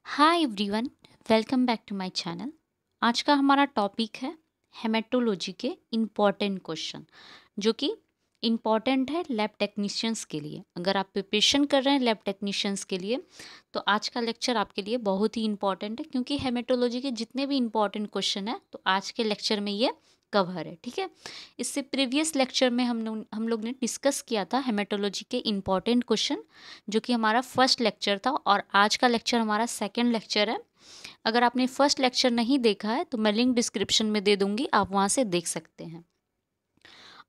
Hi everyone, welcome back to my channel. आज का हमारा टॉपिक है हेमेटोलॉजी के इम्पॉर्टेंट क्वेश्चन, जो कि इम्पॉर्टेंट है लैब टेक्नीशियंस के लिए। अगर आप प्रिपरेशन कर रहे हैं लैब टेक्नीशियंस के लिए तो आज का लेक्चर आपके लिए बहुत ही इम्पॉर्टेंट है, क्योंकि हेमेटोलॉजी के जितने भी इम्पॉर्टेंट क्वेश्चन है तो आज के लेक्चर में ये कवर है। ठीक है, इससे प्रीवियस लेक्चर में हम लोग ने डिस्कस किया था हेमेटोलॉजी के इम्पॉर्टेंट क्वेश्चन, जो कि हमारा फर्स्ट लेक्चर था, और आज का लेक्चर हमारा सेकंड लेक्चर है। अगर आपने फर्स्ट लेक्चर नहीं देखा है तो मैं लिंक डिस्क्रिप्शन में दे दूंगी, आप वहाँ से देख सकते हैं।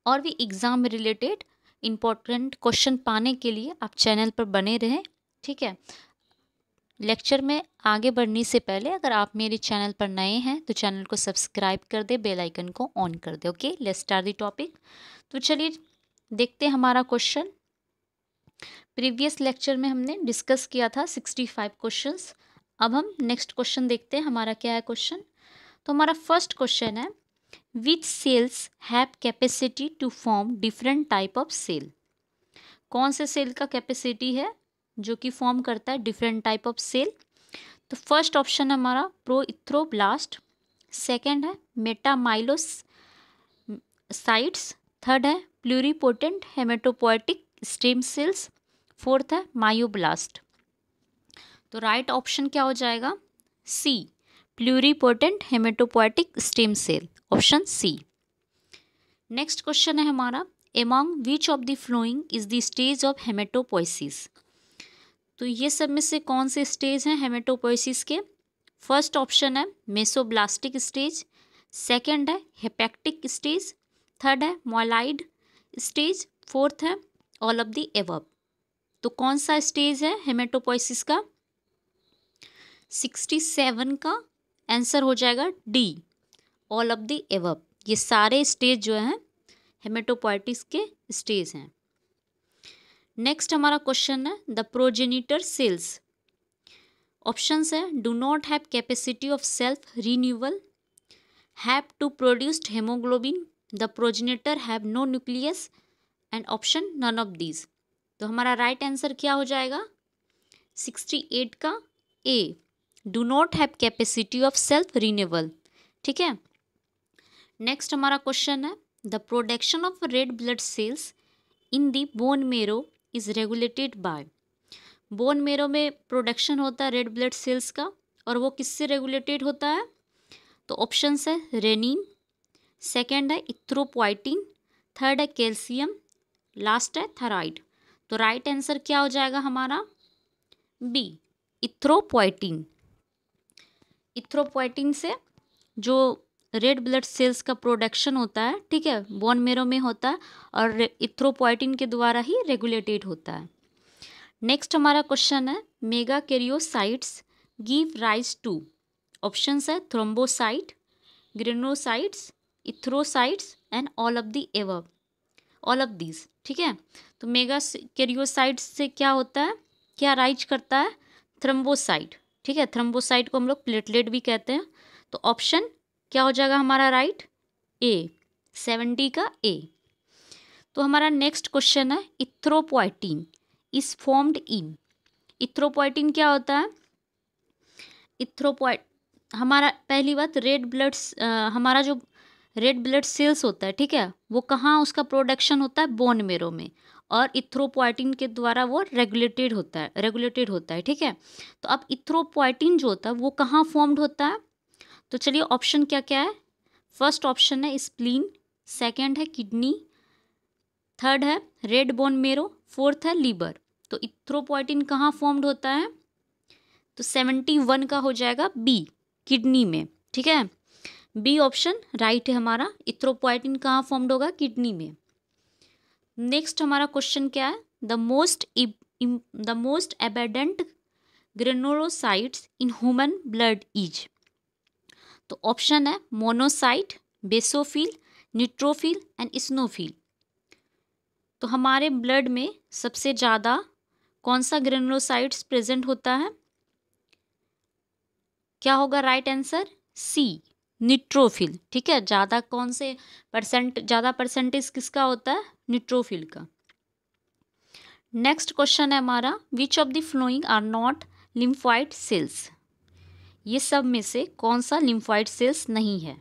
और भी एग्ज़ाम रिलेटेड इम्पोर्टेंट क्वेश्चन पाने के लिए आप चैनल पर बने रहें। ठीक है, लेक्चर में आगे बढ़ने से पहले अगर आप मेरे चैनल पर नए हैं तो चैनल को सब्सक्राइब कर दे, बेल आइकन को ऑन कर दे। Okay, let's start the topic. तो चलिए देखते हैं हमारा क्वेश्चन। प्रीवियस लेक्चर में हमने डिस्कस किया था 65 क्वेश्चंस। अब हम नेक्स्ट क्वेश्चन देखते हैं, हमारा क्या है क्वेश्चन। तो हमारा फर्स्ट क्वेश्चन है, which cells have capacity to form different type of cell. कौन से सेल का कैपेसिटी है जो कि फॉर्म करता है डिफरेंट टाइप ऑफ सेल। तो फर्स्ट ऑप्शन है हमारा प्रोइथ्रोब्लास्ट, सेकंड है मेटामाइलोस साइट्स, थर्ड है pluripotent haematopoietic stem cells, fourth है मायोब्लास्ट। तो राइट ऑप्शन क्या हो जाएगा? C, pluripotent haematopoietic stem cell, option C. Next question है हमारा, among which of the following is the stage of haematopoiesis. तो ये सब में से कौन से स्टेज हैं हेमेटोपोइसिस के? फर्स्ट ऑप्शन है मेसोब्लास्टिक स्टेज, सेकंड है हेपेक्टिक स्टेज, थर्ड है मोलाइड स्टेज, फोर्थ है ऑल ऑफ द एबव। तो कौन सा स्टेज है हेमेटोपोइसिस का? 67 का आंसर हो जाएगा D, all of the above. ये सारे स्टेज जो हैं हेमेटोपोइटिस के स्टेज हैं। नेक्स्ट हमारा क्वेश्चन है, द प्रोजेनिटर सेल्स। ऑप्शंस है, do not have capacity of self renewal, have to produced haemoglobin, the progenitor have no nucleus, and option none of these. तो हमारा राइट आंसर क्या हो जाएगा? 68 का A, do not have capacity of self renewal. ठीक है, next हमारा question है, the production of red blood cells in the bone marrow is regulated by. Bone marrow में प्रोडक्शन होता है रेड ब्लड सेल्स का, और वो किससे रेगुलेटेड होता है? तो ऑप्शंस है रेनिन, सेकंड है इथ्रोपोइटिन, थर्ड है कैल्शियम, लास्ट है थायराइड। तो राइट आंसर क्या हो जाएगा हमारा? बी, इथ्रोपोइटिन। इथ्रोपोइटिन से जो रेड ब्लड सेल्स का प्रोडक्शन होता है, ठीक है, बोन मेरो में होता है, और इथ्रोपोइटिन के द्वारा ही रेगुलेटेड होता है। नेक्स्ट हमारा क्वेश्चन है, megakaryocytes give rise to. Options है thrombocyte, granulocytes, erythrocytes, and all of the above, all of these. ठीक है, तो मेगा कैरियोसाइट्स से क्या होता है, क्या राइज करता है? थ्रोम्बोसाइट। ठीक है, थ्रोम्बोसाइट को हम लोग प्लेटलेट भी कहते हैं। तो ऑप्शन क्या हो जाएगा हमारा राइट? ए, 70 का ए। तो हमारा नेक्स्ट क्वेश्चन है, इथ्रोपोइटिन इज फॉर्म्ड इन। इथ्रोपोइटिन क्या होता है? इथ्रोपोइट हमारा पहली बात रेड ब्लड, हमारा जो रेड ब्लड सेल्स होता है, ठीक है, वो कहाँ उसका प्रोडक्शन होता है? बोन मेरो में, और इथ्रोपोइटिन के द्वारा वो रेगुलेटेड होता है। ठीक है, तो अब इथ्रोपोइटिन जो होता है वो कहाँ फॉर्म्ड होता है? तो चलिए ऑप्शन क्या क्या है। फर्स्ट ऑप्शन है स्प्लीन, सेकंड है किडनी, थर्ड है रेड बोन मेरो, फोर्थ है लीवर। तो इथ्रोपोइटिन कहाँ फॉर्म्ड होता है? तो 71 का हो जाएगा बी, किडनी में। ठीक है, बी ऑप्शन राइट है हमारा। इथ्रोपोइटिन कहाँ फॉर्म्ड होगा? किडनी में। नेक्स्ट हमारा क्वेश्चन क्या है, the most abundant granulocytes in human blood is. तो ऑप्शन है monocyte, basophil, neutrophil, and eosinophil. तो हमारे ब्लड में सबसे ज़्यादा कौन सा ग्रेनुलोसाइट्स प्रेजेंट होता है? क्या होगा राइट आंसर? सी, न्यूट्रोफिल। ठीक है, ज़्यादा कौन से ज़्यादा परसेंटेज किसका होता है? न्यूट्रोफिल का। नेक्स्ट क्वेश्चन है हमारा, which of the following are not lymphoid cells. ये सब में से कौन सा लिम्फोइड सेल्स नहीं है?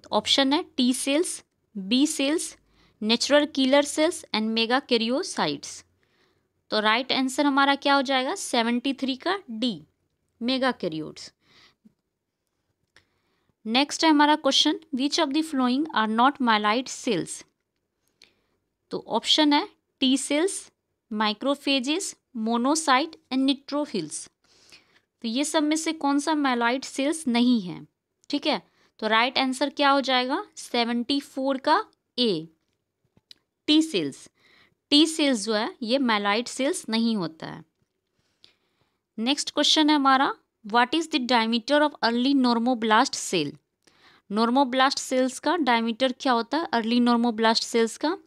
तो ऑप्शन है T cells, B cells, natural killer cells and megakaryocytes. तो राइट आंसर हमारा क्या हो जाएगा? 73 का डी, मेगा कैरियोट्स। नेक्स्ट है हमारा question, which of the following are not myeloid cells? तो ऑप्शन है T cells, macrophages, monocyte and neutrophils. तो ये सब में से कौन सा माइलाइड सेल्स नहीं है? ठीक है, तो राइट आंसर क्या हो जाएगा? 74 का ए, टी सेल्स। टी सेल्स जो है ये माइलाइड सेल्स नहीं होता है। नेक्स्ट क्वेश्चन है हमारा, what is the diameter of early normoblast cell? Normoblast cells का डायमीटर क्या होता है अर्ली नॉर्मोब्लास्ट सेल्स का?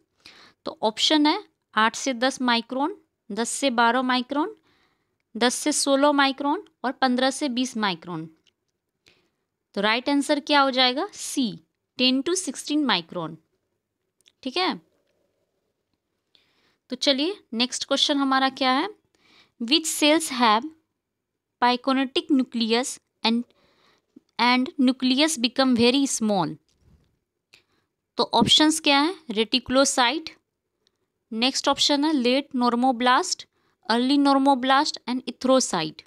तो ऑप्शन है 8 से 10 माइक्रोन, 10 से 12 माइक्रोन, 10 से 16 माइक्रोन और 15 से 20 माइक्रोन। तो राइट आंसर क्या हो जाएगा? C, 10 to 16 micron. ठीक है, तो चलिए नेक्स्ट क्वेश्चन हमारा क्या है, which cells have pyknotic nucleus and nucleus become very small? तो ऑप्शंस क्या है? रेटिकुलोसाइट, नेक्स्ट ऑप्शन है late normoblast, early normoblast and erythrocyte.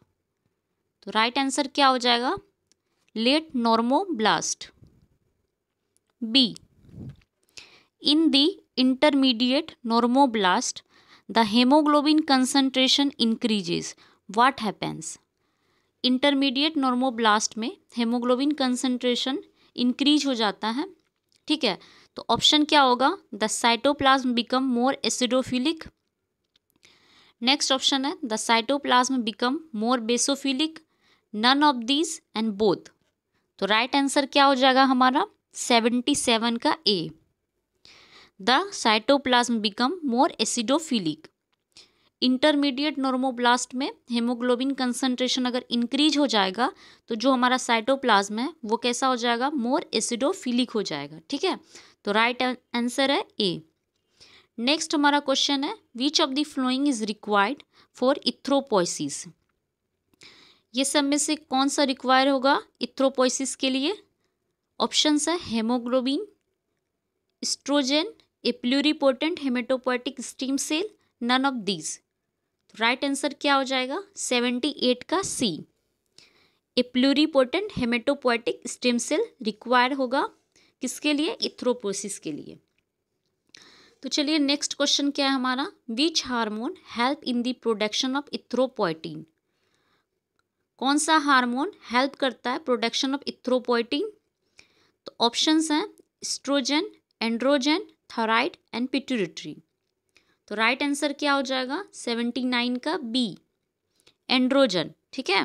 तो राइट आंसर क्या हो जाएगा? Late normoblast, B. In the intermediate normoblast the haemoglobin concentration increases, what happens? Intermediate normoblast में haemoglobin concentration increase हो जाता है। ठीक है, तो ऑप्शन क्या होगा? The cytoplasm become more acidophilic, next option है the cytoplasm become more basophilic, none of these and both. तो राइट आंसर क्या हो जाएगा हमारा? 77 का A, the cytoplasm become more acidophilic. Intermediate normoblast में हेमोग्लोबिन कंसंट्रेशन अगर इंक्रीज हो जाएगा तो जो हमारा साइटोप्लाज्म है वो कैसा हो जाएगा? मोर एसिडोफिलिक हो जाएगा। ठीक है, तो राइट आंसर है ए। नेक्स्ट हमारा क्वेश्चन है, which of the following is required for erythropoiesis? ये सब में से कौन सा रिक्वायर होगा इथ्रोपोइसिस के लिए? ऑप्शंस है haemoglobin, oestrogen, a pluripotent haematopoietic stem cell, none of these. Right answer क्या हो जाएगा? 78 का C, a pluripotent haematopoietic stem cell require होगा किसके लिए? इथ्रोपोसिस के लिए। तो चलिए नेक्स्ट क्वेश्चन क्या है हमारा, which hormone help in the production of erythropoietin? कौन सा हार्मोन हेल्प करता है प्रोडक्शन ऑफ इथ्रोपोइटिन? तो ऑप्शंस हैं estrogen, androgen, thyroid and pituitary. तो राइट आंसर क्या हो जाएगा? 79 का बी, एंड्रोजन। ठीक है,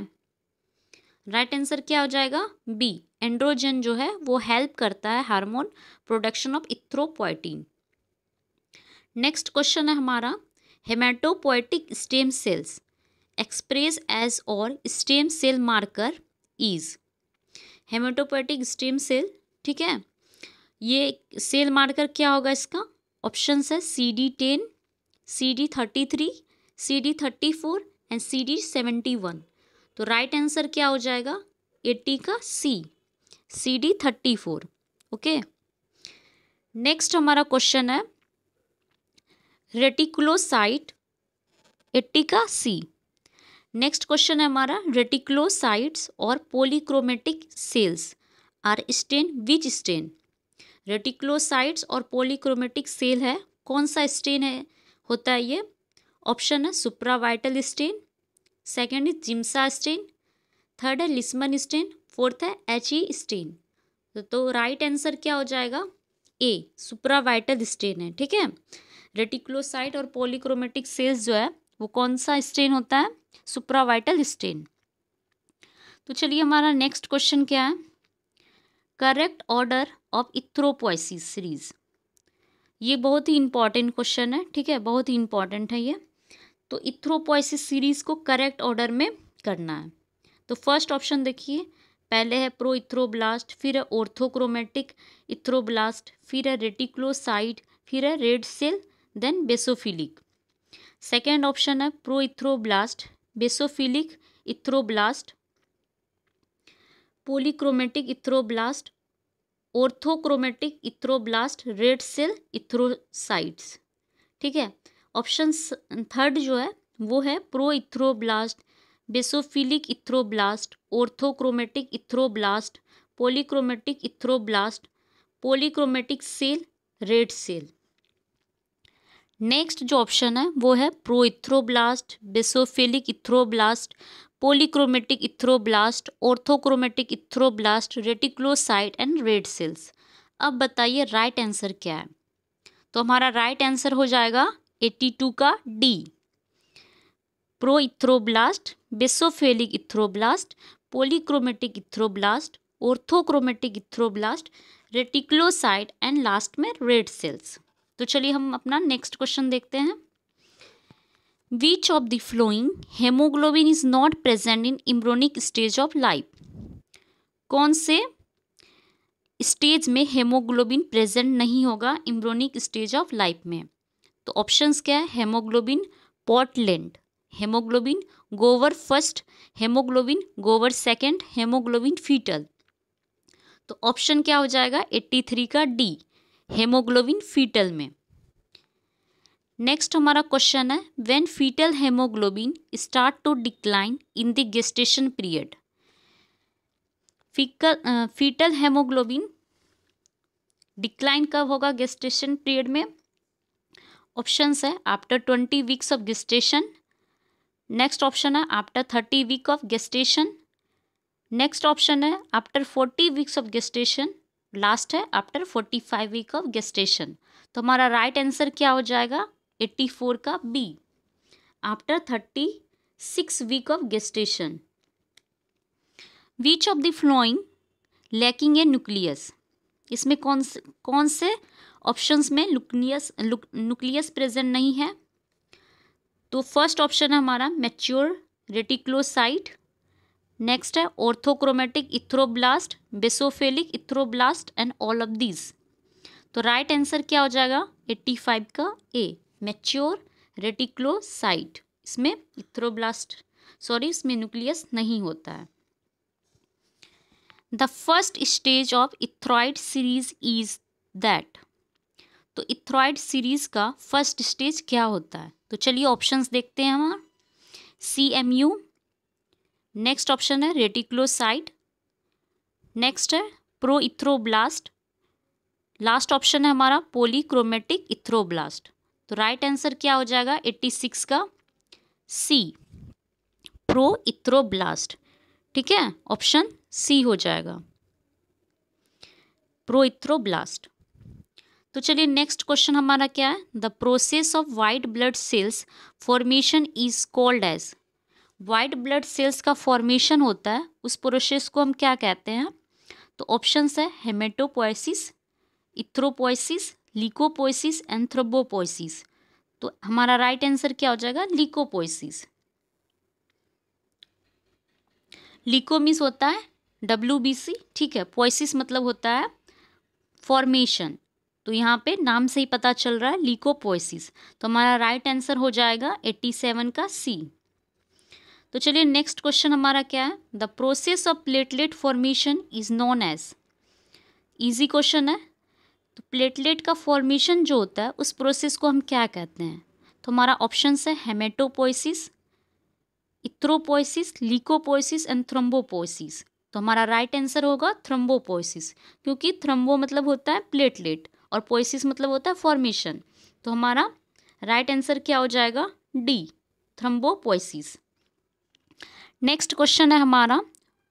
राइट आंसर क्या हो जाएगा? बी, एंड्रोजन जो है वो हेल्प करता है hormone production of erythropoietin. Next question है हमारा, haematopoietic stem cells express as और stem cell marker is? Haematopoietic stem cell, ठीक है, ये सेल मार्कर क्या होगा इसका? ऑप्शंस है CD10, CD33, CD34 and CD71। तो राइट आंसर क्या हो जाएगा? 80 का सी, CD34। ओके, नेक्स्ट हमारा क्वेश्चन है, रेटिकुलोसाइट, 80 का सी। नेक्स्ट क्वेश्चन है हमारा, रेटिकुलोसाइट्स और polychromatic cells are stain which stain? Reticulocytes और पॉलीक्रोमेटिक सेल है, कौन सा स्टेन है होता है ये? ऑप्शन है सुप्रावाइटल स्टेन, सेकेंड है जिम्सा स्टेन, थर्ड है लिस्मन स्टेन, फोर्थ है HE स्टेन। तो राइट आंसर क्या हो जाएगा? ए, सुप्रावाइटल स्टेन है। ठीक है, रेटिकुलोसाइट और पॉलीक्रोमेटिक सेल्स जो है वो कौन सा स्टेन होता है? Supravital stain. तो चलिए हमारा नेक्स्ट क्वेश्चन क्या है, correct order of erythropoiesis series. ये बहुत ही इंपॉर्टेंट क्वेश्चन है। ठीक है, बहुत ही इंपॉर्टेंट है ये। तो इथ्रोपोइसिस सीरीज को करेक्ट ऑर्डर में करना है। तो फर्स्ट ऑप्शन देखिए, पहले है प्रो इथ्रोब्लास्ट, फिर है ऑर्थोक्रोमेटिक इथ्रोब्लास्ट, फिर है रेटिकुलोसाइट, फिर है red cell, then basophilic. Second option है pro erythroblast, basophilic, erythroblast, polychromatic erythroblast, orthochromatic erythroblast, red cell erythrocytes. ठीक है, ऑप्शन थर्ड जो है वो है pro erythroblast, basophilic erythroblast, orthochromatic erythroblast, polychromatic erythroblast, polychromatic cell, red cell. Next जो option है वो है pro erythroblast, basophilic erythroblast, polychromatic erythroblast, orthochromatic erythroblast, reticulocyte and red cells. अब बताइए राइट आंसर क्या है। तो हमारा राइट आंसर हो जाएगा 82 का D, pro erythroblast, basophilic erythroblast, polychromatic erythroblast, orthochromatic erythroblast, reticulocyte and last में रेड सेल्स। तो चलिए हम अपना नेक्स्ट क्वेश्चन देखते हैं। Which of the following haemoglobin is not present in embryonic stage of life? कौन से स्टेज में हेमोग्लोबिन प्रेजेंट नहीं होगा एम्ब्रियोनिक स्टेज ऑफ लाइफ में? तो ऑप्शंस क्या है? Haemoglobin Portland, haemoglobin Gower first, haemoglobin Gower second, haemoglobin fetal. तो ऑप्शन क्या हो जाएगा? 83 का डी, हेमोग्लोबिन फीटल में। नेक्स्ट हमारा क्वेश्चन है when fetal haemoglobin start to decline in the gestation period. Fetal haemoglobin decline कब होगा गेस्टेशन पीरियड में? ऑप्शंस है after 20 weeks of gestation, next option है after 30 week of gestation, next option है after 40 weeks of gestation, last है after 45 week of gestation. तो हमारा right answer क्या हो जाएगा? 84 का B, after 36 week of gestation. Which of the following lacking a nucleus? इसमें कौन से ऑप्शंस में न्यूक्लियस प्रेजेंट नहीं है? तो फर्स्ट ऑप्शन है हमारा मैच्योर रेटिकुलोसाइट, नेक्स्ट है orthochromatic erythroblast, basophilic erythroblast and all of these. तो राइट आंसर क्या हो जाएगा? 85 का ए, मैच्योर रेटिकुलोसाइट। इसमें इसमें न्यूक्लियस नहीं होता है। The first stage of erythroid series is that. तो इथ्रॉइड सीरीज का फर्स्ट स्टेज क्या होता है? तो चलिए ऑप्शंस देखते हैं हम। CMU, नेक्स्ट ऑप्शन है रेटिकुलोसाइट, नेक्स्ट है प्रो इथ्रोब्लास्ट, लास्ट ऑप्शन है हमारा पॉलीक्रोमेटिक इथ्रोब्लास्ट। तो राइट आंसर क्या हो जाएगा? 86 का सी, प्रो इथ्रोब्लास्ट। ठीक है, ऑप्शन सी हो जाएगा, प्रो इथ्रोब्लास्ट। तो चलिए नेक्स्ट क्वेश्चन हमारा क्या है? The process of white blood cells formation is called as. White blood cells का फॉर्मेशन होता है, उस प्रोसेस को हम क्या कहते हैं? तो ऑप्शंस है हेमेटोपोइसिस, इथ्रोपोइसिस, लीकोपोइसिस एंड थ्रोम्बोपोइसिस। तो हमारा राइट आंसर क्या हो जाएगा? लीकोपोइसिस। लीको मीन्स होता है WBC, ठीक है, पोइसिस मतलब होता है फॉर्मेशन। तो यहाँ पे नाम से ही पता चल रहा है लीकोपोइसिस। तो हमारा राइट आंसर हो जाएगा 87 का सी। तो चलिए नेक्स्ट क्वेश्चन हमारा क्या है? The process of platelet formation is known as. Easy question है। तो प्लेटलेट का फॉर्मेशन जो होता है उस प्रोसेस को हम क्या कहते हैं? तो हमारा ऑप्शन है हेमेटोपोइसिस, इथ्रोपोइसिस, लीकोपोइसिस एंड थ्रोम्बोपोइसिस। तो हमारा राइट आंसर होगा थ्रोम्बोपोइसिस, क्योंकि थ्रोम्बो मतलब होता है प्लेटलेट और पोइसिस मतलब होता है फॉर्मेशन। तो हमारा राइट आंसर क्या हो जाएगा? D, thrombopoiesis. नेक्स्ट क्वेश्चन है हमारा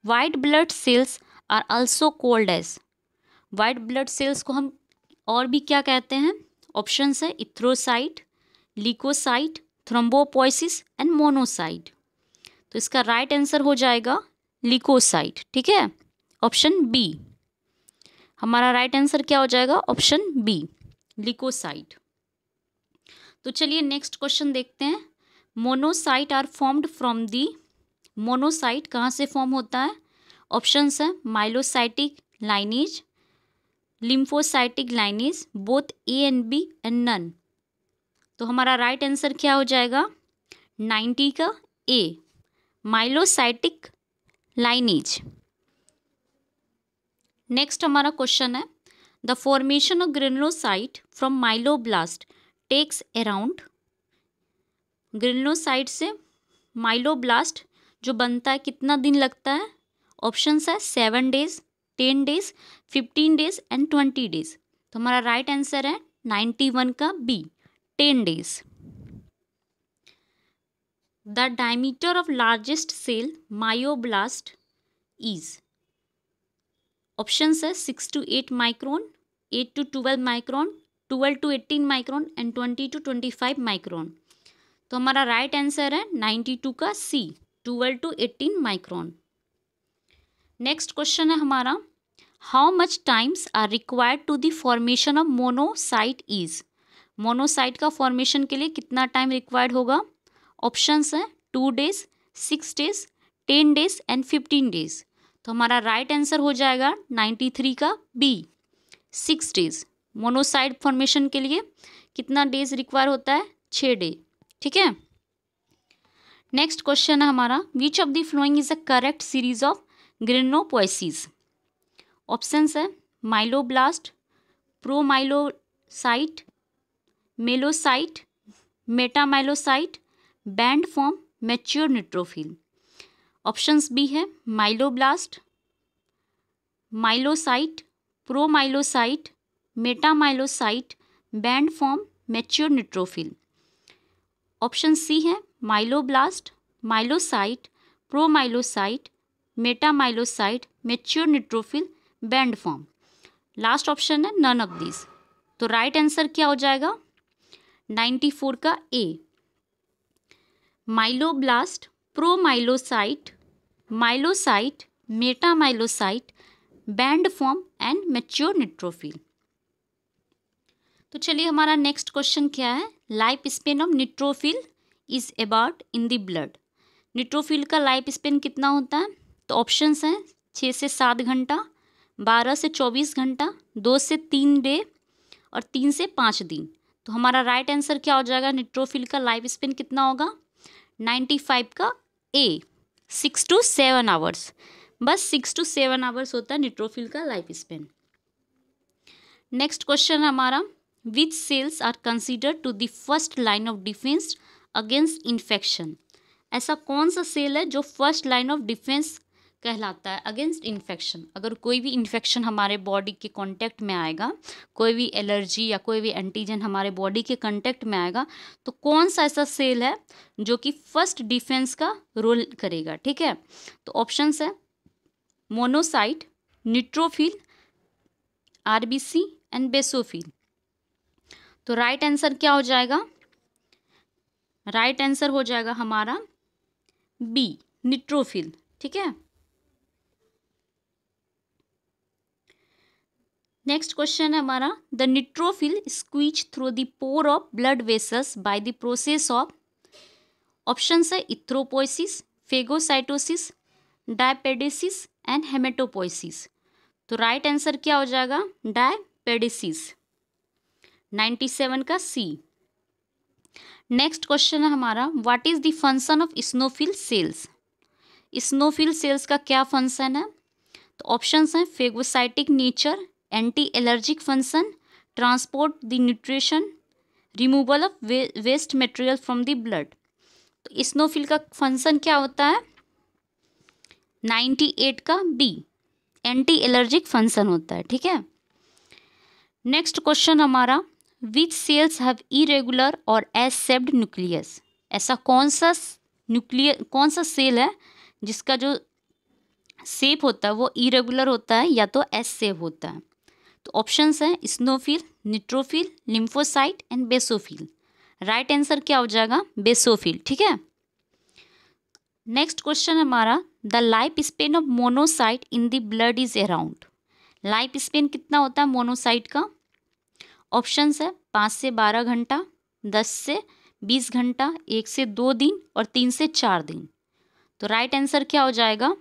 white blood cells are also called as. White blood cells को हम और भी क्या कहते हैं? ऑप्शंस है erythrocyte, leucocyte, thrombopoiesis and monocyte. तो इसका राइट आंसर हो जाएगा लीकोसाइट। ठीक है, ऑप्शन बी। हमारा राइट आंसर क्या हो जाएगा? Option B, leucocyte. तो चलिए नेक्स्ट क्वेश्चन देखते हैं। Monocyte are formed from the. Monocyte कहाँ से फॉर्म होता है? ऑप्शंस है myelocytic lineage, lymphocytic lineage, both A and B and none. तो हमारा राइट आंसर क्या हो जाएगा? 90 का ए, माइलोसाइटिक लाइनेज। नेक्स्ट हमारा क्वेश्चन है, the formation of granulocyte from myeloblast takes around, granulocyte से माइलोब्लास्ट जो बनता है कितना दिन लगता है? ऑप्शंस है 7 days, 10 days, 15 days and 20 days. तो हमारा राइट आंसर है 91 का B, 10 days. The diameter of largest cell myoblast is, options है 6 to 8 micron, 8 to 12 micron, 12 to 18 micron and 20 to 25 micron. तो हमारा राइट आंसर है 92 का C, 12 to 18 micron. Next question है हमारा, how much times are required to the formation of monocyte is, monocyte का formation के लिए कितना टाइम रिक्वायर्ड होगा? ऑप्शंस हैं 2 days, 6 days, 10 days and 15 days. तो हमारा राइट आंसर हो जाएगा 93 का बी, 6 डेज। मोनोसाइट फॉर्मेशन के लिए कितना डेज रिक्वायर होता है? 6 डे। ठीक है। नेक्स्ट क्वेश्चन है हमारा, which of the following is a correct series of granulopoiesis? Options है myeloblast, promyelocyte, myelocyte, metamyelocyte, band form, mature neutrophil. Options B है myeloblast, myelocyte, promyelocyte, metamyelocyte, band form, mature neutrophil. Option C है myeloblast, myelocyte, promyelocyte, metamyelocyte, mature neutrophil, band form. Last option है none of this. तो right answer क्या हो जाएगा? 94 का A, myeloblast, promyelocyte, myelocyte, metamyelocyte, band form and mature neutrophil. तो चलिए हमारा नेक्स्ट क्वेश्चन क्या है, life span of neutrophil is about in the blood. Neutrophil का लाइफ स्पेन कितना होता है? तो ऑप्शंस हैं 6 से 7 घंटा, 12 से 24 घंटा, 2 से 3 डे और 3 से 5 दिन। तो हमारा राइट आंसर क्या हो जाएगा? न्यूट्रोफिल का लाइफ स्पेन कितना होगा? 95 का ए, 6 to 7 आवर्स। बस 6 to 7 आवर्स होता है न्यूट्रोफिल का लाइफ स्पेन। नेक्स्ट क्वेश्चन हमारा, which cells are considered to the first line of defence against infection? ऐसा कौन सा सेल है जो फर्स्ट लाइन ऑफ डिफेंस कहलाता है अगेंस्ट इन्फेक्शन? अगर कोई भी इन्फेक्शन हमारे बॉडी के कांटेक्ट में आएगा, कोई भी एलर्जी या कोई भी एंटीजन हमारे बॉडी के कांटेक्ट में आएगा, तो कौन सा ऐसा सेल है जो कि फर्स्ट डिफेंस का रोल करेगा? ठीक है। तो ऑप्शंस है monocyte, neutrophil, RBC and basophil. तो राइट आंसर क्या हो जाएगा? राइट आंसर हो जाएगा हमारा बी, न्यूट्रोफिल। ठीक है। नेक्स्ट क्वेश्चन है हमारा, the neutrophil squeeze through the pore of blood vessels by the process of, options है erythropoiesis, phagocytosis, diapedesis and haematopoiesis. तो राइट आंसर क्या हो जाएगा? डायपेडेसिस, 97 का सी। नेक्स्ट क्वेश्चन है हमारा, what is the function of eosinophil cells? Eosinophil cells का क्या फंक्शन है? तो ऑप्शंस हैं phagocytic nature, anti allergic function, transport the nutrition, removal of waste material from the blood. तो इस्नोफिल का फंक्शन क्या होता है? 98 का बी, एंटी एलर्जिक फंक्शन होता है। ठीक है। नेक्स्ट क्वेश्चन हमारा, विच सेल्स हैव इरेगुलर और एस शेप्ड न्यूक्लियस? ऐसा कौन सा सेल है जिसका जो शेप होता है वो इरेगुलर होता है या तो एस शेप होता है? तो ऑप्शंस हैं eosinophil, neutrophil, lymphocyte and basophil. Right answer क्या हो जाएगा? बेसोफिल। ठीक है। नेक्स्ट क्वेश्चन हमारा, the life span of monocyte in the blood is around. Life span कितना होता है मोनोसाइट का? ऑप्शंस है 5 से 12 घंटा, 10 से 20 घंटा, 1 से 2 दिन और 3 से 4 दिन। तो राइट आंसर क्या हो जाएगा?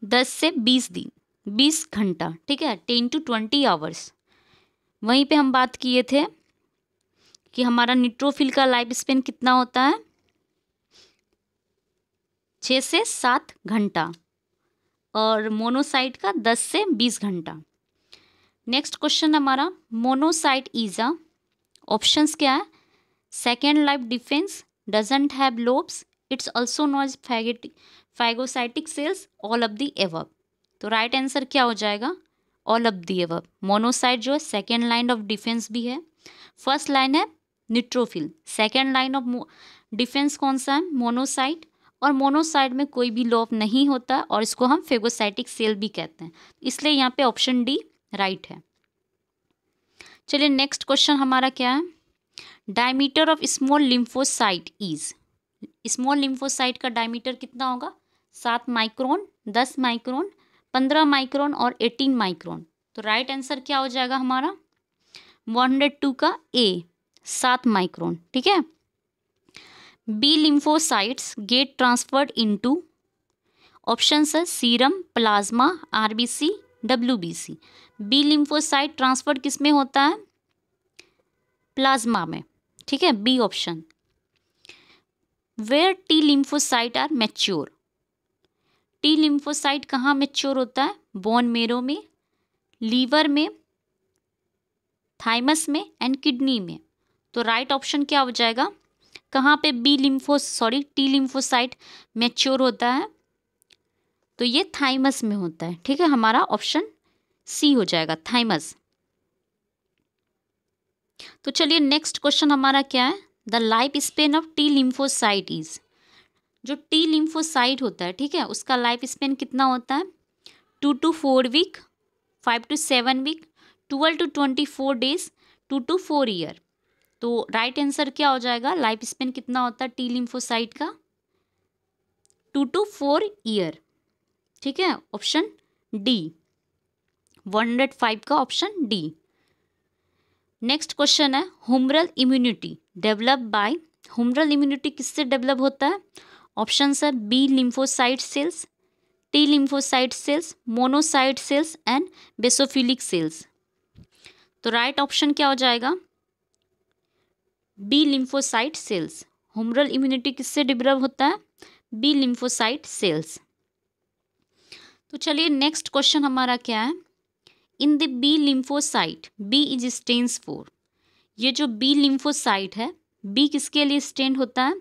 10 से 20 दिन, 20 घंटा। ठीक है, 10 to 20 आवर्स। वहीं पे हम बात किए थे कि हमारा न्यूट्रोफिल का लाइफ स्पेन कितना होता है? 6 से 7 घंटा। और मोनोसाइट का 10 से 20 घंटा। नेक्स्ट क्वेश्चन हमारा, मोनोसाइट इज अ, ऑप्शंस क्या है, second life defence, doesn't have lobes, it's also known as phagocytic cells, all of the above. तो राइट आंसर क्या हो जाएगा, all of the above. Monocyte जो है सेकेंड लाइन ऑफ डिफेंस भी है। फर्स्ट लाइन है neutrophil, second line of defence कौन सा है, मोनोसाइट। और मोनोसाइट में कोई भी लोब नहीं होता और इसको हम फेगोसाइटिक सेल भी कहते हैं, इसलिए यहाँ पे ऑप्शन डी राइट है। चलिए नेक्स्ट क्वेश्चन हमारा क्या है, diameter of small lymphocyte is, small lymphocyte का डायमीटर कितना होगा, 7 माइक्रोन, 10 माइक्रोन, 15 माइक्रोन और 18 माइक्रोन। तो राइट आंसर क्या हो जाएगा हमारा 102 का ए, 7 माइक्रोन। ठीक है। B lymphocytes get transferred into, options है serum, plasma, RBC, WBC. B lymphocyte transfer किस में होता है, प्लाज्मा में। ठीक है, B option. Where T lymphocyte are mature, T lymphocyte कहाँ मैच्योर होता है, बोन मेरो में, लीवर में, थाइमस में एंड किडनी में। तो राइट ऑप्शन क्या हो जाएगा, कहाँ पे टी लिम्फोसाइट मैच्योर होता है, तो ये थाइमस में होता है। ठीक है, हमारा ऑप्शन सी हो जाएगा, थाइमस। तो चलिए नेक्स्ट क्वेश्चन हमारा क्या है, the life span of T lymphocyte is, जो टी लिम्फोसाइट होता है, ठीक है, उसका लाइफ स्पेन कितना होता है, 2 to 4 week, 5 to 7 week, 12 to 24 days, 2 to 4 year. तो राइट आंसर क्या हो जाएगा, लाइफ स्पेन कितना होता है टी लिम्फोसाइट का, 2 to 4 ईयर। ठीक है, ऑप्शन डी, 105 का ऑप्शन डी। नेक्स्ट क्वेश्चन है, humoral immunity develop by, humoral immunity किससे डेवलप होता है, ऑप्शन है B lymphocyte cells, T lymphocyte cells, monocyte cells and basophilic cells. तो राइट ऑप्शन क्या हो जाएगा, B lymphocyte cells. Humoral immunity किससे डेवलप होता है, बी लिम्फोसाइट सेल्स। तो चलिए नेक्स्ट क्वेश्चन हमारा क्या है, in the B lymphocyte B is stands for, ये जो बी लिम्फोसाइट है, बी किसके लिए स्टैंड होता है,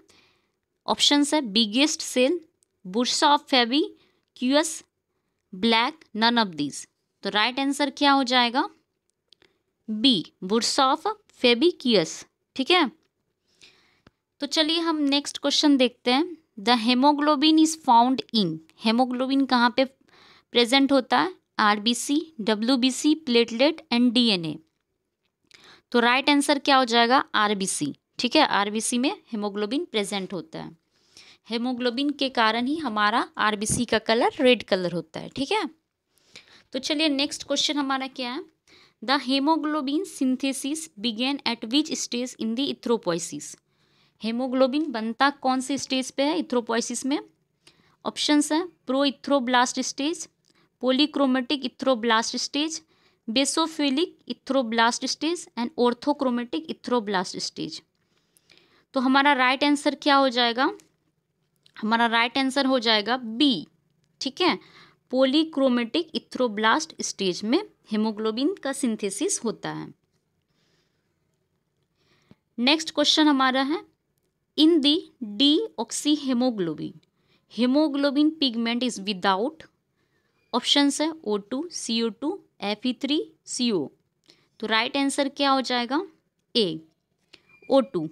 ऑप्शंस है biggest cell, bursa of Fabricius, black, none of these. तो राइट आंसर क्या हो जाएगा, B, bursa of Fabricius. ठीक है। तो चलिए हम नेक्स्ट क्वेश्चन देखते हैं, the haemoglobin is found in, haemoglobin कहाँ पे प्रेजेंट होता है, RBC, WBC, platelet and DNA. तो राइट आंसर क्या हो जाएगा, आरबीसी। ठीक है, आरबीसी में हेमोग्लोबिन प्रेजेंट होता है, हेमोग्लोबिन के कारण ही हमारा आरबीसी का कलर रेड कलर होता है। ठीक है। तो चलिए नेक्स्ट क्वेश्चन हमारा क्या है, the haemoglobin synthesis begin at which stage in the erythropoiesis, haemoglobin बनता कौन से स्टेज पे है इथ्रोपोइसिस में, ऑप्शंस है pro erythroblast stage, polychromatic erythroblast stage, basophilic erythroblast stage and orthochromatic erythroblast stage. तो हमारा राइट आंसर क्या हो जाएगा, हमारा राइट आंसर हो जाएगा बी। ठीक है, पॉलीक्रोमेटिक इथ्रोब्लास्ट स्टेज में हेमोग्लोबिन का सिंथेसिस होता है। नेक्स्ट क्वेश्चन हमारा है, in the deoxy haemoglobin, haemoglobin pigment is without, options है O2, CO2, Fe3, CO। तो राइट आंसर क्या हो जाएगा, ए, O2।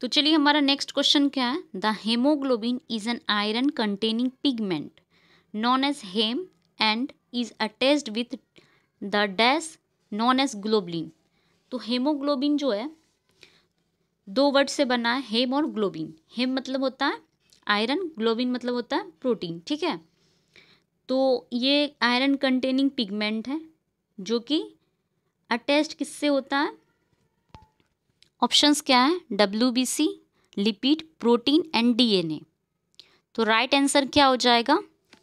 तो चलिए हमारा नेक्स्ट क्वेश्चन क्या है, the haemoglobin is an iron containing pigment known as haem and is attached with the dash known as globulin. तो हेमोग्लोबिन जो है 2 वर्ड से बना है, हेम और ग्लोबिन। हेम मतलब होता है आयरन, ग्लोबिन मतलब होता है प्रोटीन। ठीक है, तो ये आयरन कंटेनिंग पिगमेंट है जो कि अटैच्ड किससे होता है, ऑप्शंस क्या है, WBC, lipid, protein and DNA. तो राइट आंसर क्या हो जाएगा,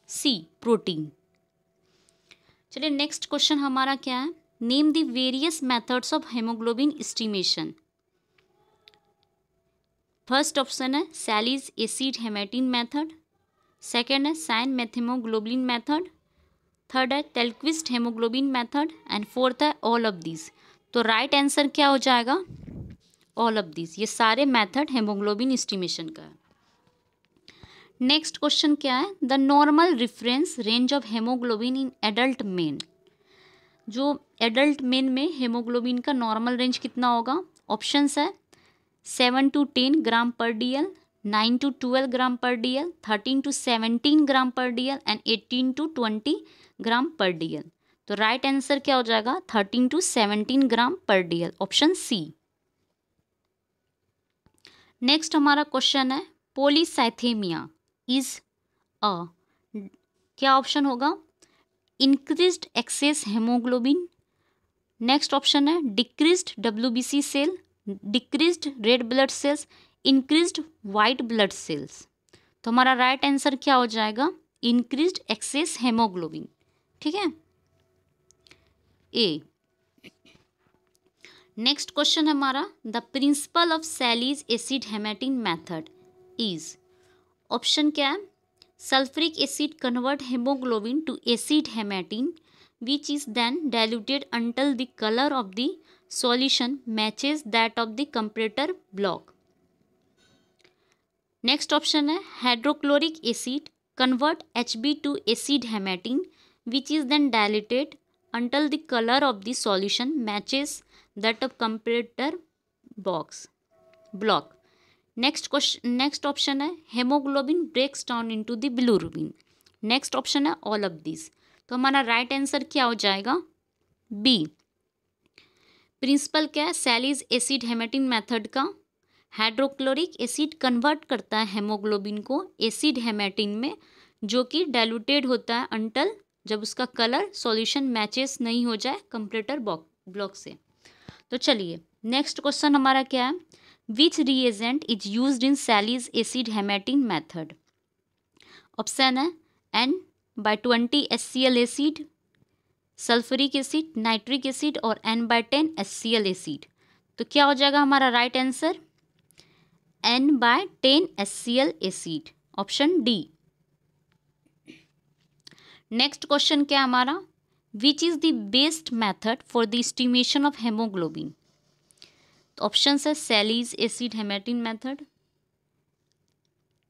सी, प्रोटीन। चलिए नेक्स्ट क्वेश्चन हमारा क्या है, name the various methods of haemoglobin estimation. First option है Sahli's acid haematin method, second है सैन मेथिमोग्लोबिन मेथड, थर्ड है टेलक्विस्ट हेमोग्लोबिन मेथड एंड फोर्थ है ऑल ऑफ दिस। तो राइट आंसर क्या हो जाएगा? All of this. ये सारे मेथड हेमोग्लोबिन एस्टिमेशन का है। नेक्स्ट क्वेश्चन क्या है? The normal reference range of haemoglobin in adult main. जो एडल्ट मेन में हेमोग्लोबिन का नॉर्मल रेंज कितना होगा? ऑप्शंस है 7 to 10 gram per DL, 9 to 12 gram per DL, 13 to 17 gram per DL and 18 to 20 gram per DL। तो right answer क्या हो जाएगा? 13 to 17 gram per DL, option C. Next हमारा क्वेश्चन है पॉलीसाइथेमिया इज अ, क्या option होगा? Increased excess haemoglobin, next option है decreased WBC cell, decreased red blood cells, increased white blood cells. तो हमारा राइट आंसर क्या हो जाएगा? Increased excess haemoglobin. ठीक है, ए। नेक्स्ट क्वेश्चन हमारा the principle of Sahli's acid haematin method is, option क्या है? Sulphuric acid convert haemoglobin to acid haematin which is then diluted until the color of the solution matches that of the comparator block. Next option है hydrochloric acid convert Hb to acid hematine which is then diluted until the color of the solution matches that of comparator block. Next option है hemoglobin breaks down into the bilirubin. Next option है all of these. तो हमारा right answer क्या हो जाएगा? B. Principal क्या है Sahli's acid haematin method का? हाइड्रोक्लोरिक एसिड कन्वर्ट करता है हेमोग्लोबिन को एसिड हेमेटिन में, जो कि डाइल्यूटेड होता है अंटल जब उसका कलर सॉल्यूशन मैचेस नहीं हो जाए कंपैरेटर ब्लॉक से। तो चलिए नेक्स्ट क्वेश्चन हमारा क्या है? Which reagent is used in Sahli's acid haematin method? Option है N/20 HCl acid, sulphuric acid, nitric acid और N/10 HCl एसिड। तो क्या हो जाएगा हमारा right answer? N/10 HCl acid, option D. Next question क्या हमारा? Which is the best method for the estimation of haemoglobin? तो ऑप्शन है Sahli's acid haematin method,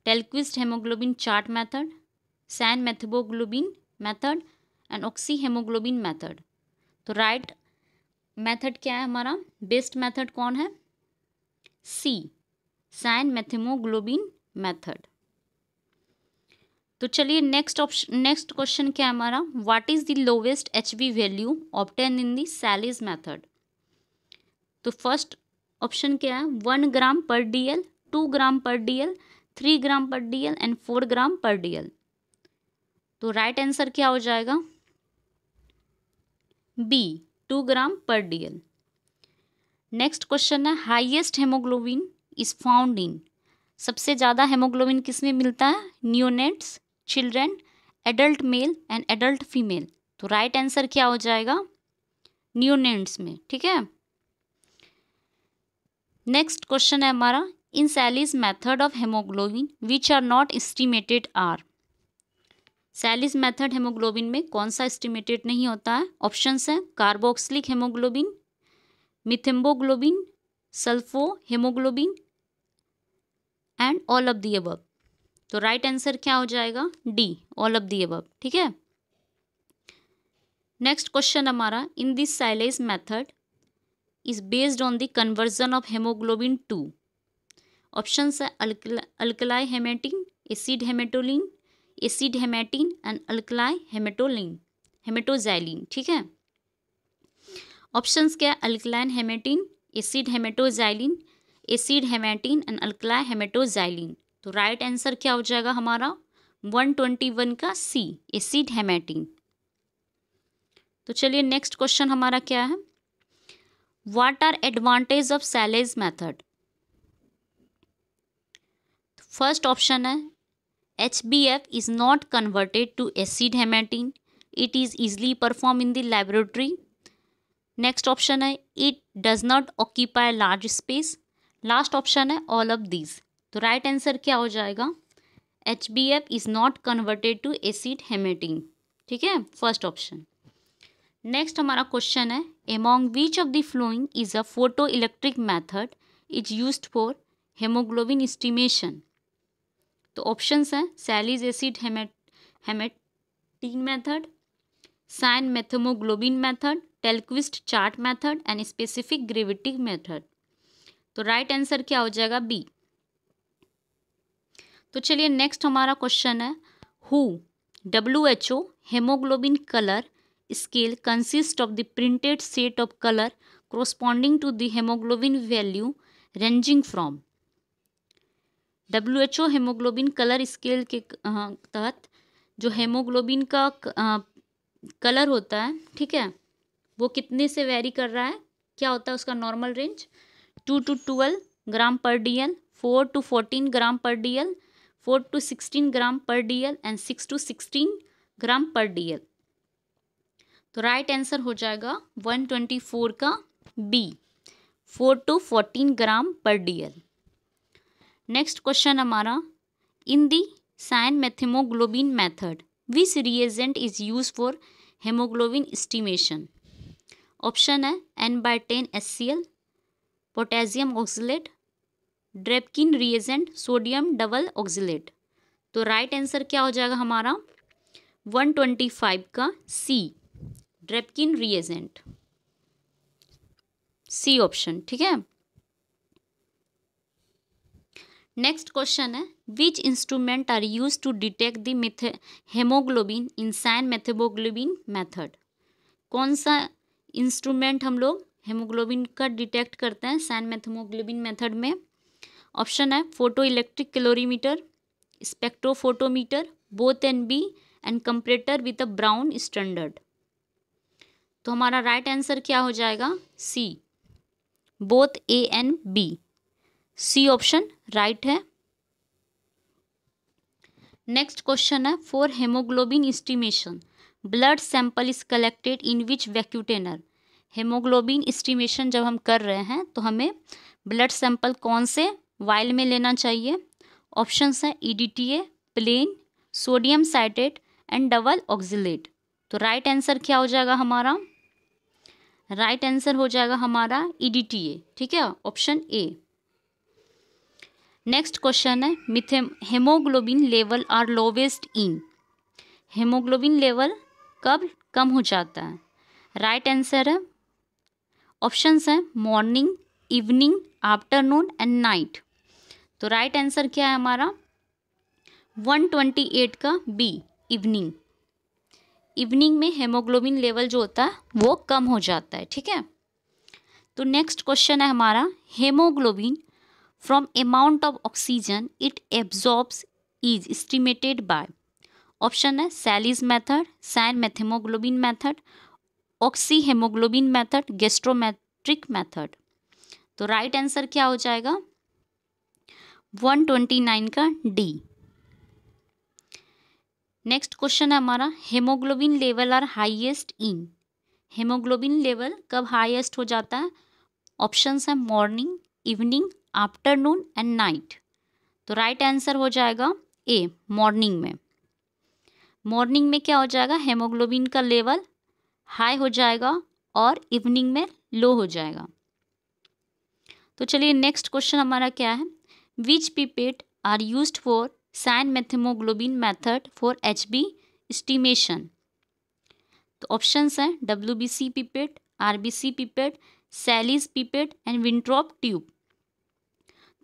Tallqvist haemoglobin chart method, cyan methaemoglobin method and oxy haemoglobin method. तो right method क्या है हमारा? Best method कौन है? सी, सैन मेथिमोग्लोबिन मेथड। तो चलिए नेक्स्ट क्वेश्चन क्या है हमारा? What is the lowest HB value obtain in the सैलीज method? तो फर्स्ट ऑप्शन क्या है? 1 ग्राम per DL, 2 gram per DL, 3 gram per DL and 4 gram per DL। तो राइट आंसर क्या हो जाएगा? बी, 2 ग्राम पर DL। नेक्स्ट क्वेश्चन है highest haemoglobin is found इन, सबसे ज़्यादा हेमोग्लोबिन किसमें मिलता है? Neonates, children, adult male and adult female. तो राइट आंसर क्या हो जाएगा? न्यूनेट्स में। ठीक है, नेक्स्ट क्वेश्चन है हमारा in Sahli's method of haemoglobin which are not estimated are. Sahli's method haemoglobin में कौन सा एस्टिमेटेड नहीं होता है? ऑप्शंस हैं carboxylic haemoglobin, methaemoglobin, sulpho haemoglobin and all of the above. तो राइट आंसर क्या हो जाएगा? D, all of the above. ठीक है, नेक्स्ट क्वेश्चन हमारा in this Sahli's method is based on the conversion of haemoglobin to. Options है alkali haematin, acid हेमेटोलिन, acid haematin and alkali haematoxylin. ठीक है, ऑप्शंस क्या है? Alkaline haematin, acid haematoxylin, acid haematin and alkali haematoxylin. तो right answer क्या हो जाएगा हमारा? 121 का सी, एसिड हेमेटिन। तो चलिए नेक्स्ट क्वेश्चन हमारा क्या है? What are advantage of Sahli's method? First option है HbF is not converted to acid hematine. It is easily performed in the laboratory. Next option है it does not occupy large space. Last option है all of these. तो right answer क्या हो जाएगा? HbF is not converted to acid haematin. ठीक है, first option. Next हमारा question है, among which of the following is a photo electric method is used for haemoglobin estimation. तो options हैं Sahli's acid haematin method, cyan methaemoglobin method, Tallqvist chart method and specific gravity method. तो right answer क्या हो जाएगा? B. तो चलिए next हमारा question है, who WHO haemoglobin colour scale consist of the printed set of colour corresponding to the hemoglobin value ranging from। WHO haemoglobin colour scale के तहत जो हेमोग्लोबिन का कलर होता है, ठीक है, वो कितने से वेरी कर रहा है, क्या होता है उसका normal range? 2 to 12 gram per DL, 4 to 14 gram per DL, 4 to 16 gram per DL and 6 to 16 gram per DL। तो राइट आंसर हो जाएगा 124 का B, 4 to 14 gram per DL। Next question हमारा, in the cyan methaemoglobin method which reagent is use for haemoglobin estimation. Option है N/10 HCl, potassium oxalate, Drabkin reagent, sodium double oxalate. तो right answer क्या हो जाएगा हमारा? 125 का सी, ड्रेपकिन reagent, C option. ठीक है, नेक्स्ट क्वेश्चन है, which instrument are use to detect the haemoglobin in sign methaemoglobin method. कौन सा इंस्ट्रूमेंट हम लोग हेमोग्लोबिन का डिटेक्ट करते हैं साइन मेथेमोग्लोबिन मेथड में? ऑप्शन है photo electric colorimeter, spectrophotometer, both and B and comparator with a brown standard. तो हमारा राइट आंसर क्या हो जाएगा? C, both A and B, C option right है। नेक्स्ट क्वेश्चन है, for haemoglobin estimation blood sample is collected in which vacutainer. Haemoglobin estimation जब हम कर रहे हैं तो हमें ब्लड सैंपल कौन से वायल में लेना चाहिए? ऑप्शंस है EDTA, plain, sodium citrate and double oxalate. तो राइट आंसर क्या हो जाएगा हमारा? राइट आंसर हो जाएगा हमारा EDTA। ठीक है, ऑप्शन ए। नेक्स्ट क्वेश्चन है, haemoglobin level are lowest in. Haemoglobin level कब कम हो जाता है? राइट आंसर है, ऑप्शंस हैं morning, evening, afternoon and night. तो राइट आंसर क्या है हमारा? 128 का बी, इवनिंग। इवनिंग में हेमोग्लोबिन लेवल जो होता है वो कम हो जाता है। ठीक है, तो नेक्स्ट क्वेश्चन है हमारा, haemoglobin from amount of oxygen it absorbs is estimated by. Option है Sahli's method, cyan methaemoglobin method, oxy haemoglobin method, gasometric method. तो राइट आंसर क्या हो जाएगा? 129 का डी। नेक्स्ट क्वेश्चन है हमारा, haemoglobin level are highest in. Haemoglobin level कब highest हो जाता है? ऑप्शंस है morning, evening, afternoon and night. तो राइट आंसर हो जाएगा ए, मॉर्निंग में। मॉर्निंग में क्या हो जाएगा? हेमोग्लोबिन का लेवल हाई हो जाएगा और इवनिंग में लो हो जाएगा। तो चलिए नेक्स्ट क्वेश्चन हमारा क्या है, which pipette are used for cyan methaemoglobin method for HB estimation. तो ऑप्शंस हैं WBC pipette, RBC pipette, Sahli's pipette and Wintrobe tube.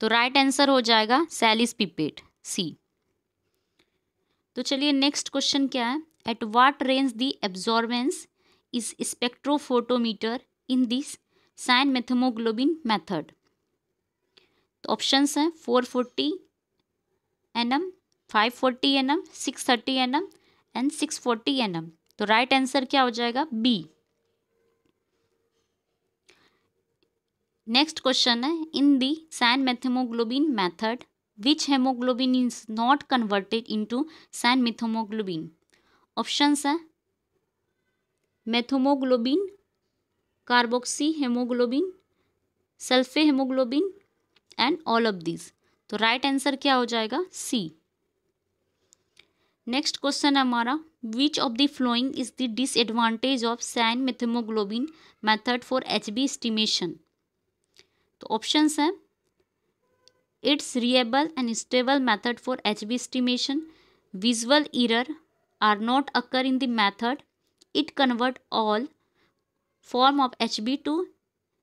तो राइट आंसर हो जाएगा सैलीज पिपेट, सी। तो चलिए नेक्स्ट क्वेश्चन क्या है, at what range the absorbance is spectrophotometer in this cyan methaemoglobin method. तो ऑप्शंस हैं 440 nm, 540 nm, 630 nm and 640 nm। तो राइट आंसर क्या हो जाएगा? बी। नेक्स्ट क्वेश्चन है, in the cyan methaemoglobin method which haemoglobin is not converted into cyan methaemoglobin. Options हैं methaemoglobin, carboxy haemoglobin, sulpha haemoglobin and all of this. तो right answer क्या हो जाएगा? सी, नेक्स्ट क्वेश्चन है हमारा, which of the following is the disadvantage of cyan methaemoglobin method for HB estimation. तो options हैं, it's reliable and stable method for HB estimation, visual error are not occur in the method, it convert all form of HB to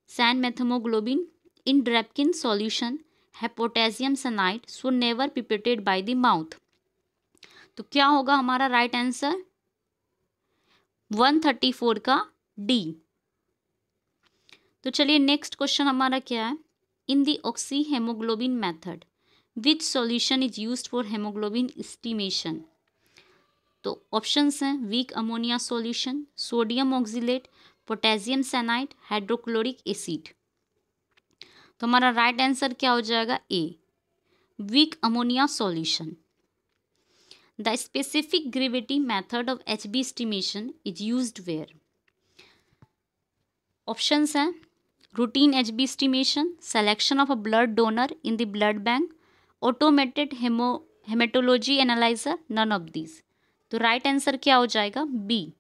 sand methemoglobin in Drapkin solution, है potassium cyanide so never pipetted by the mouth। तो क्या होगा हमारा right answer 134 का D. तो चलिए next question हमारा क्या है, in the oxy haemoglobin method which solution is used for haemoglobin estimation. तो ऑप्शंस हैं, weak ammonia solution, sodium oxalate, potassium cyanide, hydrochloric acid. तो हमारा राइट आंसर क्या हो जाएगा, A, weak ammonia solution. The specific gravity method of HB estimation is used where. Options हैं, routine HB estimation, selection of a blood donor in the blood bank, automated haematology analyser, none of these. तो right answer क्या हो जाएगा, B.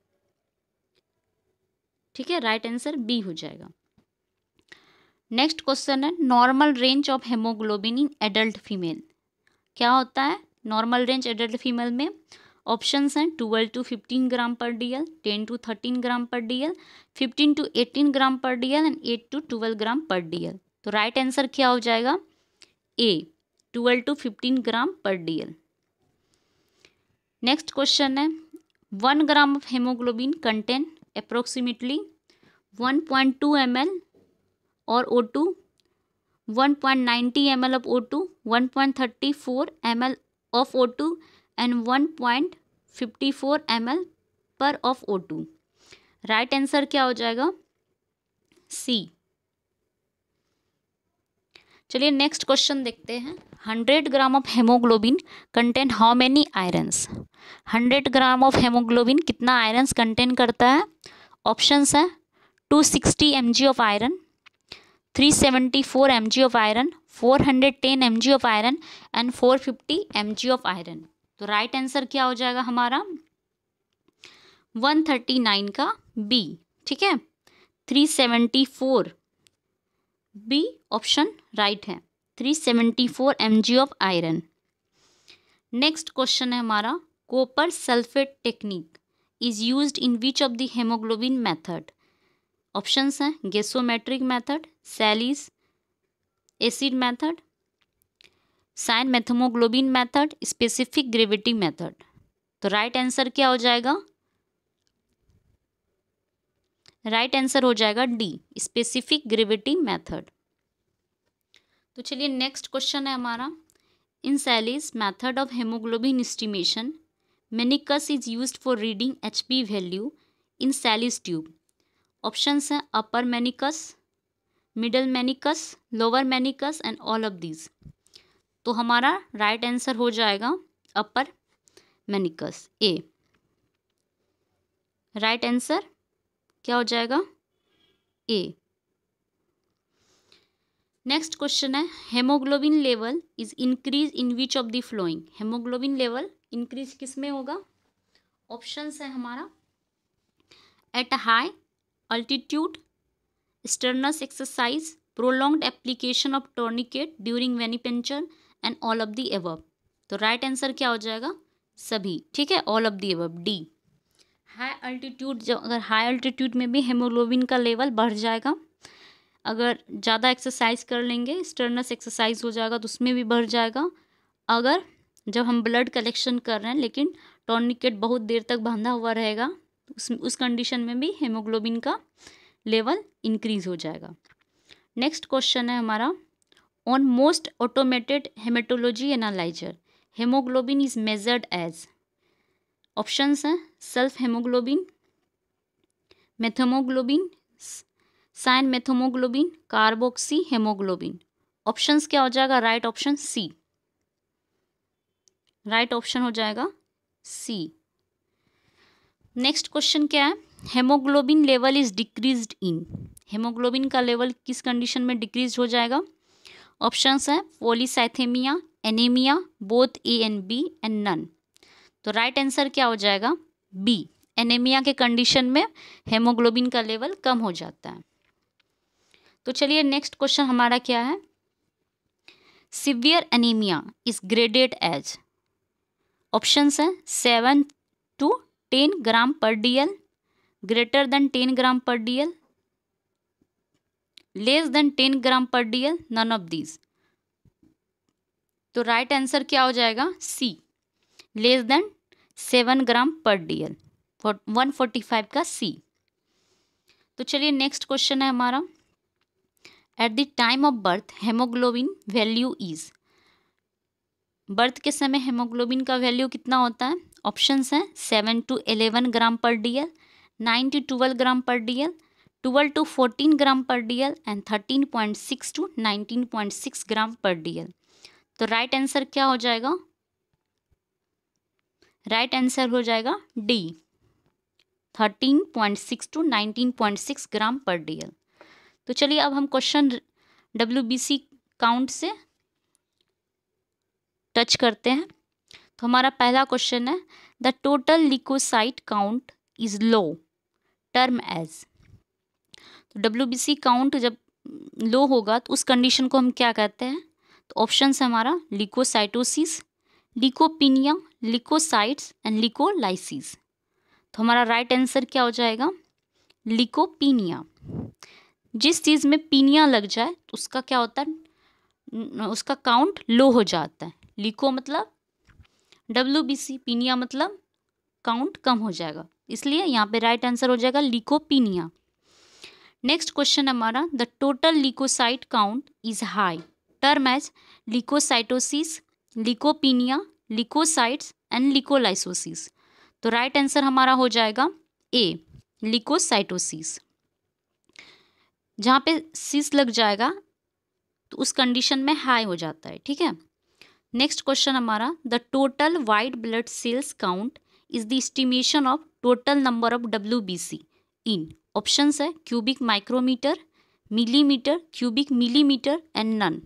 ठीक है, right answer B हो जाएगा। Next question है, normal range of haemoglobin in adult female. क्या होता है नॉर्मल रेंज एडल्ट फीमेल में? ऑप्शंस हैं, 12 to 15 ग्राम पर डीएल, 10 to 13 ग्राम पर डीएल, 15 to 18 ग्राम पर डीएल एंड 8 to 12 ग्राम पर डीएल। तो राइट आंसर क्या हो जाएगा, ए, 12 to 15 ग्राम पर डीएल। नेक्स्ट क्वेश्चन है, 1 gram of haemoglobin contain approximately 1.2 ml or O2, 1.90 ml of O2, 1.34 ml of O2 and 1.54 ml per of O2। Right answer क्या हो जाएगा, सी। चलिए नेक्स्ट क्वेश्चन देखते हैं, 100 gram of haemoglobin contain how many irons. 100 gram of haemoglobin कितना irons contain करता है? Options है, 260 mg of iron, 374 mg of iron, 410 mg of iron and 450 mg of iron. तो राइट आंसर क्या हो जाएगा हमारा, 139 का बी। ठीक है, 374 बी ऑप्शन राइट है, 374 mg of iron. Next question है हमारा, copper sulphate technique is used in which of the haemoglobin method. Options हैं, gasometric method, Sahli's acid method, cyan methaemoglobin method, specific gravity method. तो right answer क्या हो जाएगा, right answer हो जाएगा D, specific gravity method. तो चलिए next question है हमारा, in Sahli's method of haemoglobin estimation meniscus is used for reading HB value in Sahli's tube. Options हैं, upper meniscus, middle meniscus, lower meniscus and all of these. तो हमारा right answer हो जाएगा अपर मेनिकस, ए। Right answer क्या हो जाएगा, A. Next question है, haemoglobin level is increase in which of the following. Haemoglobin level increase किस में होगा? ऑप्शंस है हमारा, at high altitude, strenuous exercise, prolonged application of tourniquet during venipuncture and all of the above. तो right answer क्या हो जाएगा, सभी। ठीक है, all of the above, D. High altitude, जब अगर हाई अल्टीट्यूड में भी हेमोग्लोबिन का लेवल बढ़ जाएगा, अगर ज़्यादा एक्सरसाइज कर लेंगे, स्टर्नस एक्सरसाइज हो जाएगा तो उसमें भी बढ़ जाएगा। अगर जब हम ब्लड कलेक्शन कर रहे हैं लेकिन टॉर्निकेट बहुत देर तक बांधा हुआ रहेगा, तो उस कंडीशन में भी हेमोग्लोबिन का लेवल इंक्रीज हो जाएगा। नेक्स्ट क्वेश्चन है हमारा, on most automated haematology analyser haemoglobin is measured as. Options हैं, sulph haemoglobin, methaemoglobin, cyan methaemoglobin, carboxy haemoglobin. Options क्या हो जाएगा, right option C. Right option हो जाएगा सी। नेक्स्ट क्वेश्चन क्या है, haemoglobin level is decreased in. Haemoglobin का level किस कंडीशन में डिक्रीज हो जाएगा? ऑप्शंस हैं, polycythaemia, anaemia, both A and B and none. तो राइट आंसर क्या हो जाएगा? बी, एनीमिया के कंडीशन में हेमोग्लोबिन का लेवल कम हो जाता है। तो चलिए नेक्स्ट क्वेश्चन हमारा क्या है? Severe anaemia is graded as, options हैं 7 to 10 gram per DL, greater than 10 gram per DL, less than 10 gram per DL, none of these. तो राइट आंसर क्या हो जाएगा? सी, लेस देन 7 ग्राम पर DL, 145 का सी। तो चलिए नेक्स्ट क्वेश्चन है हमारा, at the time of birth haemoglobin value is, birth के समय हेमोग्लोबिन का वैल्यू कितना होता है? ऑप्शंस हैं 7 to 11 gram per DL, 9 to 12 gram per DL, 12 to 14 gram per DL and 13.6 to 19.6 gram per DL। तो राइट आंसर क्या हो जाएगा? राइट आंसर हो जाएगा D, 13.6 to 19.6 gram per DL। तो चलिए अब हम क्वेश्चन WBC काउंट से टच करते हैं। तो हमारा पहला क्वेश्चन है, the total leucocyte count is low, term as. तो WBC काउंट जब लो होगा तो उस कंडीशन को हम क्या कहते हैं? तो ऑप्शन है हमारा ल्यूकोसाइटोसिस, ल्यूकोपिनिया, ल्यूकोसाइट्स एंड ल्यूकोलाइसिस। तो हमारा राइट आंसर क्या हो जाएगा? ल्यूकोपिनिया। जिस चीज़ में पीनिया लग जाए तो उसका क्या होता है? उसका काउंट लो हो जाता है। ल्यूको मतलब WBC, पीनिया मतलब काउंट कम हो जाएगा, इसलिए यहाँ पे राइट आंसर हो जाएगा ल्यूकोपिनिया। नेक्स्ट क्वेश्चन हमारा, the total leucocyte count is high, term as leukocytosis, leukopenia, leukocytes and leukolysosis. तो राइट आंसर हमारा हो जाएगा ए, ल्यूकोसाइटोसिस। जहाँ पे सिस लग जाएगा तो उस कंडीशन में हाई हो जाता है, ठीक है। नेक्स्ट क्वेश्चन हमारा, the total white blood cells count is the estimation of total number of WBC in, options है cubic micrometre, millimetre, cubic millimetre and none.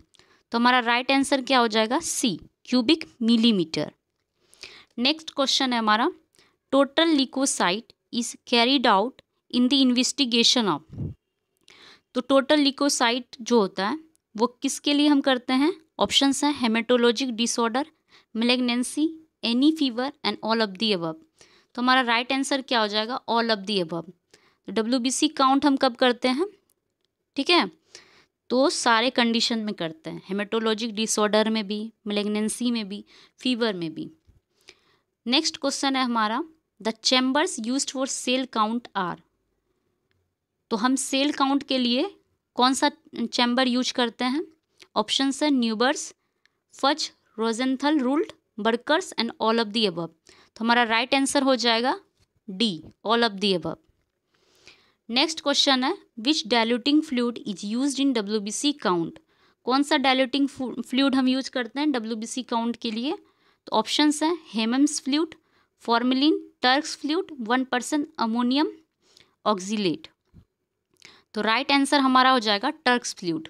तो हमारा राइट आंसर क्या हो जाएगा? C, cubic millimetre. Next question है हमारा, total leukocyte is carried out in the investigation of. तो total leukocyte जो होता है वो किसके लिए हम करते हैं? ऑप्शंस हैं haematologic disorder, malignancy, any fever and all of the above. तो हमारा राइट आंसर क्या हो जाएगा? All of the above. तो WBC काउंट हम कब करते हैं? ठीक है, तो सारे कंडीशन में करते हैं, हेमेटोलॉजिक डिसऑर्डर में भी, मैलिग्नेंसी में भी, फीवर में भी। नेक्स्ट क्वेश्चन है हमारा, the chambers used for cell count are. तो हम सेल काउंट के लिए कौन सा चैम्बर यूज करते हैं? ऑप्शंस है Neubauer's, Fuchs, Rosenthal ruled, Burker's and all of the above. तो हमारा राइट आंसर हो जाएगा D, all of the above. Next question है, which diluting fluid is used in WBC count. कौन सा डाइल्यूटिंग फ्लूइड हम यूज करते हैं WBC काउंट के लिए? तो ऑप्शंस हैं Hayem's fluid, formalin, Turk's fluid, 1% ammonium oxalate. तो राइट आंसर हमारा हो जाएगा टर्क्स फ्लूइड।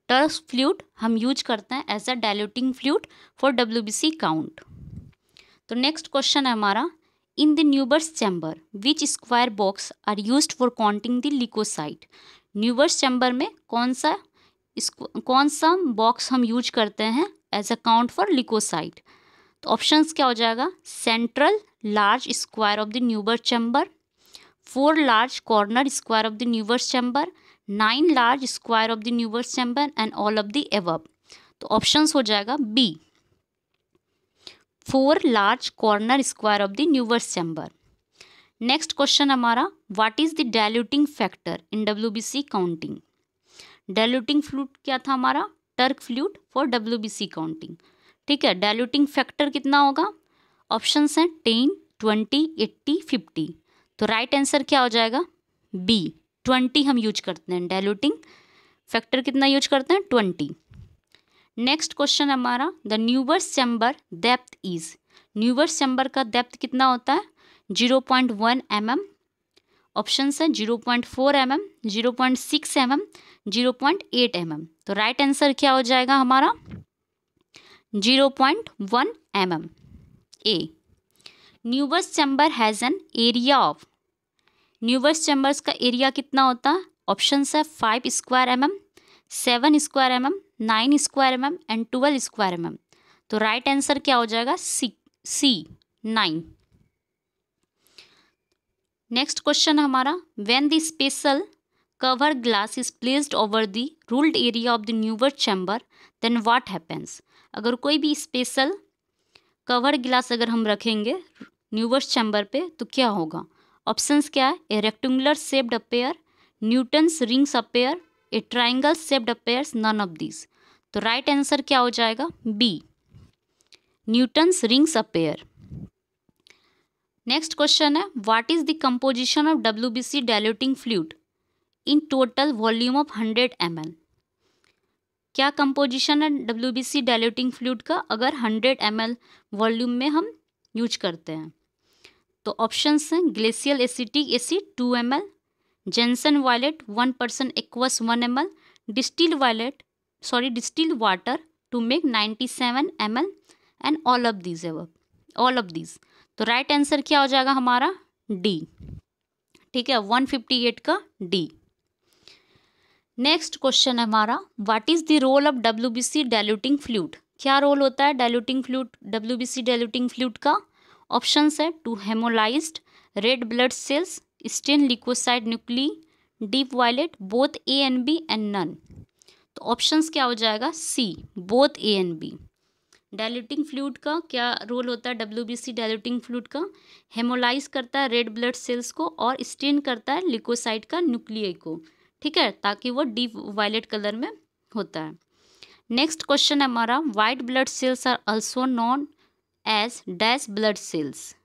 टर्क्स फ्लूइड हम यूज करते हैं as a diluting fluid for WBC count. तो नेक्स्ट क्वेश्चन है हमारा, in the Neubauer's chamber which square box are used for counting the leukocyte. Neubauer's chamber में कौन सा बॉक्स हम यूज करते हैं as a count for leukocyte? तो ऑप्शंस क्या हो जाएगा? Central large square of the Neubauer chamber, 4 large corner square of the Neubauer's chamber, 9 large square of the Neubauer's chamber and all of the above. तो options हो जाएगा B, 4 large corner square of the Neubauer's chamber. Next question हमारा, what is the diluting factor in WBC counting. Diluting fluid क्या था हमारा? Turk fluid for WBC counting, ठीक है। Diluting factor कितना होगा? ऑप्शंस हैं 10, 20, 80, 50। तो राइट आंसर क्या हो जाएगा? बी, 20 हम यूज करते हैं। डाइल्यूटिंग फैक्टर कितना यूज करते हैं? 20। नेक्स्ट क्वेश्चन हमारा, the Neubauer's chamber depth is. Neubauer's chamber का डेप्थ कितना होता है? 0.1 mm। ऑप्शंस है 0.4 mm, 0.6 mm, 0.8 mm। तो राइट आंसर क्या हो जाएगा हमारा? 0.1 mm, A. Neubauer chamber has an area of, Neubauer chambers का एरिया कितना होता है? ऑप्शंस है 5 square mm, 7 square mm, 9 square mm and 12 square mm। तो राइट आंसर क्या हो जाएगा? सी 9। नेक्स्ट क्वेश्चन हमारा, when the special cover glass is placed over the ruled area of the Neubauer chamber then what happens. अगर कोई भी special cover glass अगर हम रखेंगे न्यूबस चैम्बर पे तो क्या होगा? ऑप्शंस क्या है? A rectangular shaped appear, Newton's rings appear, a triangle shaped appears, none of this. तो राइट आंसर क्या हो जाएगा? B, Newton's rings appear. Next question है, what is the composition of WBC diluting fluid in total volume of 100 ml। क्या composition है WBC diluting fluid का अगर 100 ml volume में हम यूज करते हैं? तो ऑप्शंस हैं glacial acetic acid 2 ml, gentian violet 1% aqueous 1 ml, distilled water to make 97 ml and all of these. तो राइट आंसर क्या हो जाएगा हमारा? डी। ठीक है, 158 का डी। नेक्स्ट क्वेश्चन है हमारा, what is the role of WBC diluting fluid. क्या रोल होता है WBC डाइल्यूटिंग फ्लूइड का? ऑप्शंस है to haemolysed red blood cells, stain leukocyte nuclei, deep violet, both A and B and none. तो options क्या हो जाएगा? C, both A and B। Diluting fluid का क्या रोल होता है WBC डाइल्यूटिंग फ्लूइड का? हेमोलाइज करता है रेड ब्लड सेल्स को और स्टेन करता है लिकोसाइड का न्यूक्लियस को, ठीक है, ताकि वो डीप वायलेट कलर में होता है। नेक्स्ट क्वेश्चन है हमारा, white blood cells are also known as dash blood cells.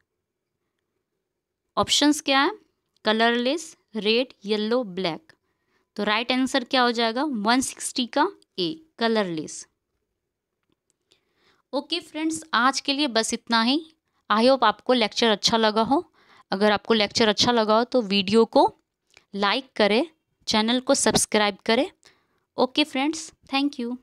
Options क्या है? Colourless, red, yellow, black. तो राइट आंसर क्या हो जाएगा? 160 का ए, कलरलेस। ओके फ्रेंड्स, आज के लिए बस इतना ही। आई होप आपको लेक्चर अच्छा लगा हो। अगर आपको लेक्चर अच्छा लगा हो तो वीडियो को लाइक करें, चैनल को सब्सक्राइब करें। Okay friends, thank you.